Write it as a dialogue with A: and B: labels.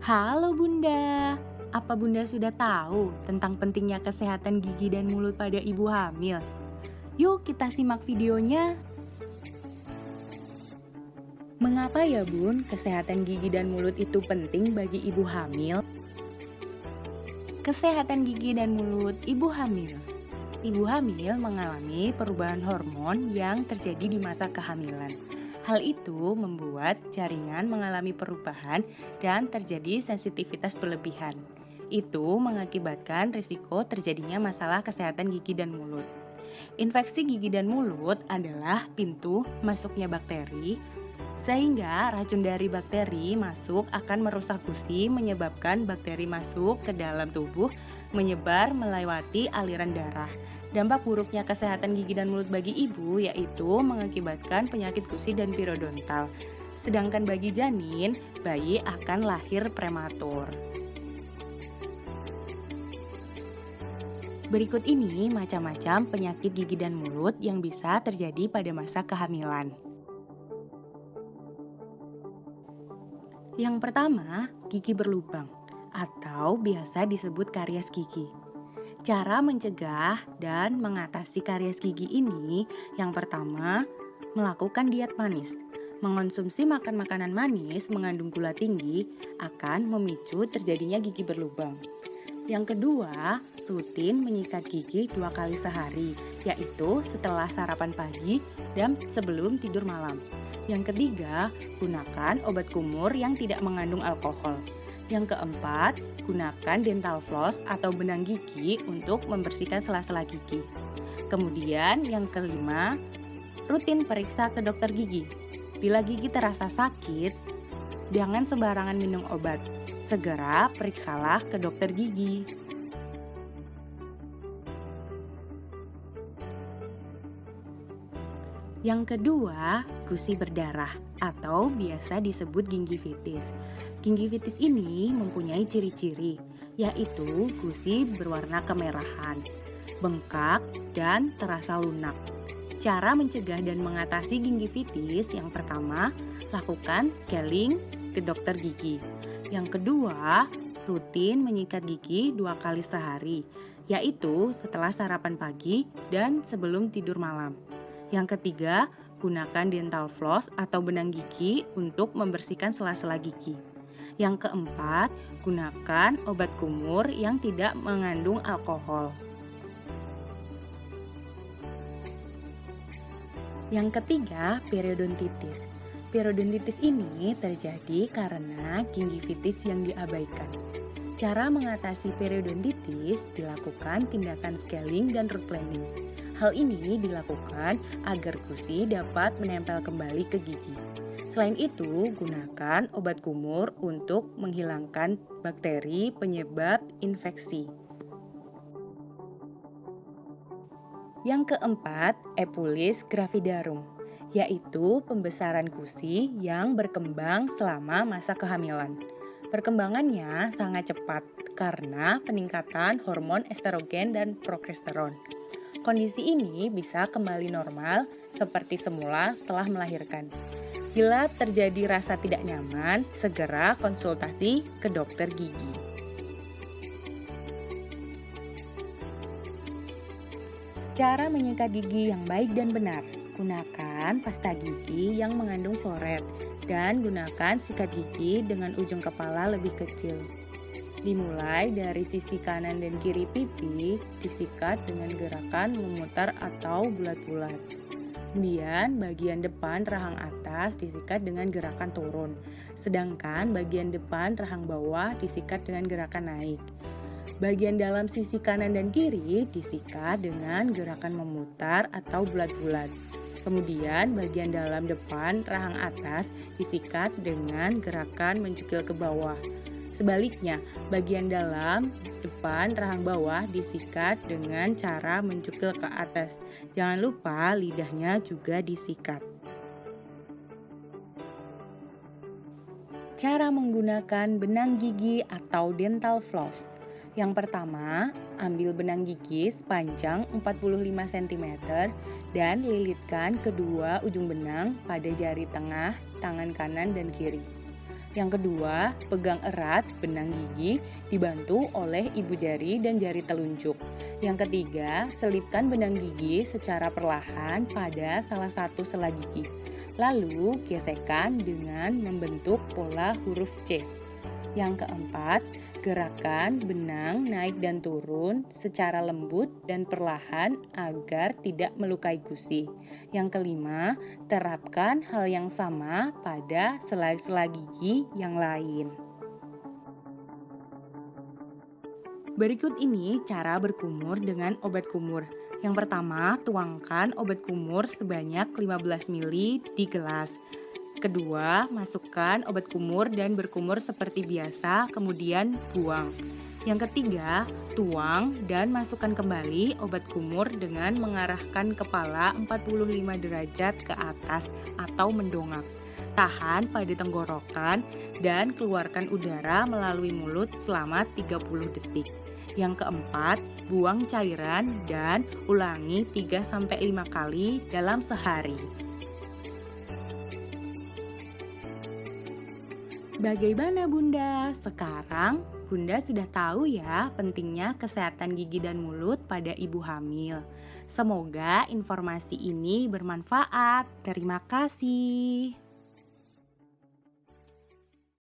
A: Halo Bunda, apa Bunda sudah tahu tentang pentingnya kesehatan gigi dan mulut pada ibu hamil? Yuk kita simak videonya. Mengapa ya Bun, kesehatan gigi dan mulut itu penting bagi ibu hamil? Kesehatan gigi dan mulut ibu hamil. Ibu hamil mengalami perubahan hormon yang terjadi di masa kehamilan. Hal itu membuat jaringan mengalami perubahan dan terjadi sensitivitas berlebihan. Itu mengakibatkan risiko terjadinya masalah kesehatan gigi dan mulut. Infeksi gigi dan mulut adalah pintu masuknya bakteri, sehingga racun dari bakteri masuk akan merusak gusi, menyebabkan bakteri masuk ke dalam tubuh, menyebar melewati aliran darah. Dampak buruknya kesehatan gigi dan mulut bagi ibu yaitu mengakibatkan penyakit gusi dan periodontal. Sedangkan bagi janin, bayi akan lahir prematur. Berikut ini macam-macam penyakit gigi dan mulut yang bisa terjadi pada masa kehamilan. Yang pertama, gigi berlubang atau biasa disebut karies gigi. Cara mencegah dan mengatasi karies gigi ini, yang pertama, melakukan diet manis. Mengonsumsi makanan manis mengandung gula tinggi akan memicu terjadinya gigi berlubang. Yang kedua, rutin menyikat gigi 2 kali sehari, yaitu setelah sarapan pagi dan sebelum tidur malam. Yang ketiga, gunakan obat kumur yang tidak mengandung alkohol. Yang keempat, gunakan dental floss atau benang gigi untuk membersihkan sela-sela gigi. Kemudian yang kelima, rutin periksa ke dokter gigi. Bila gigi terasa sakit, jangan sembarangan minum obat. Segera periksalah ke dokter gigi. Yang kedua, gusi berdarah atau biasa disebut gingivitis. Gingivitis ini mempunyai ciri-ciri, yaitu gusi berwarna kemerahan, bengkak, dan terasa lunak. Cara mencegah dan mengatasi gingivitis yang pertama, lakukan scaling ke dokter gigi. Yang kedua, rutin menyikat gigi 2 kali sehari, yaitu setelah sarapan pagi dan sebelum tidur malam. Yang ketiga, gunakan dental floss atau benang gigi untuk membersihkan sela-sela gigi. Yang keempat, gunakan obat kumur yang tidak mengandung alkohol. Yang ketiga, periodontitis. Periodontitis ini terjadi karena gingivitis yang diabaikan. Cara mengatasi periodontitis dilakukan tindakan scaling dan root planing. Hal ini dilakukan agar gusi dapat menempel kembali ke gigi. Selain itu, gunakan obat kumur untuk menghilangkan bakteri penyebab infeksi. Yang keempat, epulis gravidarum, yaitu pembesaran gusi yang berkembang selama masa kehamilan. Perkembangannya sangat cepat karena peningkatan hormon estrogen dan progesteron. Kondisi ini bisa kembali normal seperti semula setelah melahirkan. Bila terjadi rasa tidak nyaman, segera konsultasi ke dokter gigi. Cara menyikat gigi yang baik dan benar. Gunakan pasta gigi yang mengandung fluoride dan gunakan sikat gigi dengan ujung kepala lebih kecil. Dimulai dari sisi kanan dan kiri pipi, disikat dengan gerakan memutar atau bulat-bulat. Kemudian bagian depan rahang atas disikat dengan gerakan turun, sedangkan bagian depan rahang bawah disikat dengan gerakan naik. Bagian dalam sisi kanan dan kiri disikat dengan gerakan memutar atau bulat-bulat. Kemudian bagian dalam depan rahang atas disikat dengan gerakan mencukil ke bawah. Sebaliknya, bagian dalam depan rahang bawah disikat dengan cara mencukil ke atas. Jangan lupa lidahnya juga disikat. Cara menggunakan benang gigi atau dental floss. Yang pertama, ambil benang gigi sepanjang 45 cm dan lilitkan kedua ujung benang pada jari tengah, tangan kanan dan kiri. Yang kedua, pegang erat benang gigi dibantu oleh ibu jari dan jari telunjuk. Yang ketiga, selipkan benang gigi secara perlahan pada salah satu sela gigi. Lalu, gesekkan dengan membentuk pola huruf C. Yang keempat, gerakan benang naik dan turun secara lembut dan perlahan agar tidak melukai gusi. Yang kelima, terapkan hal yang sama pada sela-sela gigi yang lain. Berikut ini cara berkumur dengan obat kumur. Yang pertama, tuangkan obat kumur sebanyak 15 ml di gelas. Kedua, masukkan obat kumur dan berkumur seperti biasa, kemudian buang. Yang ketiga, tuang dan masukkan kembali obat kumur dengan mengarahkan kepala 45 derajat ke atas atau mendongak. Tahan pada tenggorokan dan keluarkan udara melalui mulut selama 30 detik. Yang keempat, buang cairan dan ulangi 3-5 kali dalam sehari. Bagaimana Bunda? Sekarang Bunda sudah tahu ya pentingnya kesehatan gigi dan mulut pada ibu hamil. Semoga informasi ini bermanfaat. Terima kasih.